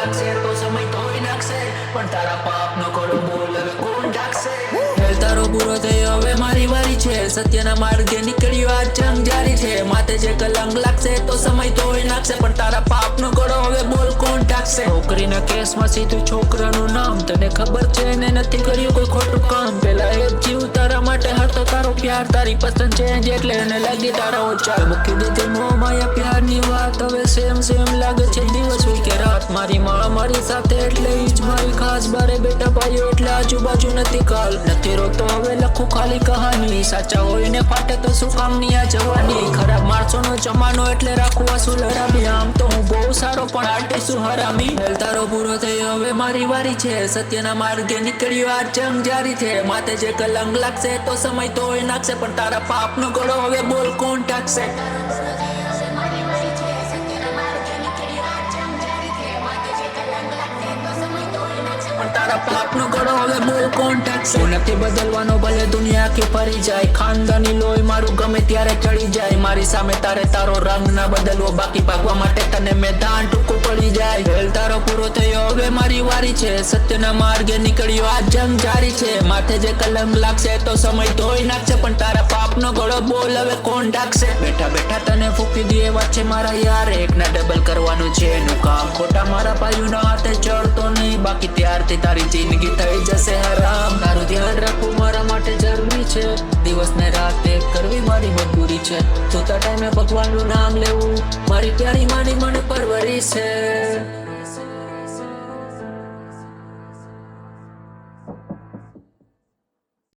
લાગશે તો સમય ધોઈ નાખશે, પણ તારા પાપનો ઘડો બોલ હવે કોણ ઢાંકશે? ખેલ તારો પૂરો થયો હવે મારી વારી છે, સત્યના માર્ગે નીકળ્યો આ જંગ જારી છે. માથે જે કલંક લાગશે તો સમય ધોઈ નાખશે, પણ તારા પાપનો ઘડો હવે બોલ કોણ ઢાંકશે? છોકરીના કેસમાં સીધું છોકરાનું નામ, તને ખબર છે ને નથી કર્યું કોઈ ખોટું કામ. પેલા એક જીવ તારા માટે હતો, તારો પ્યાર તારી પસંદ ચેન્જ એટલે એને લાગી તારા ઓછા. મૂકી દીધી મોહ માયા પ્યારની વાત, હવે સેમ લાગે છે દિવસ હોય કે રાત. મારી માં મારી સાથે એટલે ઈ જ મારી ખાસ, બારે બેટા ભાઈઓ એટલે આજુબાજુ નથી કાલ. નથી રોતો હવે લખું ખાલી કહાની, સાચા હોય ને ફાટે તો શું કામની આ જવાની. ખરાબ માણસોનો જમાનો એટલે રાખું આંસુ લડાવી, આમ તો હું બહુ સારો પણ આટે શું હરામી. ખેલ તારો પૂરો થયો હવે મારી વારી છે, સત્યના માર્ગે નીકળ્યો આ જંગ જારી છે. માથે જે કલંક લાગશે તો સમય ધોઈ નાખશે, પણ તારા પાપનો ઘડો હવે બોલ કોણ ઢાંકશે? તારા પાપનો ઘડો હવે બોલ કોણ ઢાંકશે? હું નથી બદલવાનો ભલે દુનિયા કે ફરી જાય, ખાનદાની લોહી મારું ગમે ત્યારે ચડી જાય. મારી સામે તારે તારો રંગ ના બદલવો, બાકી ભાગવા માટે તને મેદાન ટૂંકું પડી જાય. ખેલ તારો પૂરો થયો હવે મારી વારી છે, સત્યના માર્ગે નીકળ્યો આ જંગ જારી છે. માથે જે કલંક લાગશે તો સમય ધોઈ નાખશે, પણ તારા પાપનો ઘડો બોલ હવે કોણ ઢાંકશે? બેઠા બેઠા તને ફૂકી દે વાત છે મારા યાર, એકના ડબલ કરવાનું છે એનું કામ. ખોટા મારા ભાઈઓના હાથે ચડતો નહીં, બાકી ત્યારથી તારી જિંદગી થઈ જશે હરામ. તારું ધ્યાન રાખવું મારા માટે જરૂરી છે, દિવસ ને રાત એક કરવી મારી મજબૂરી છે. સુતા ટાઈમે ભગવાનનું નામ લેવું મારી પ્યારી માની મને પરવરી છે.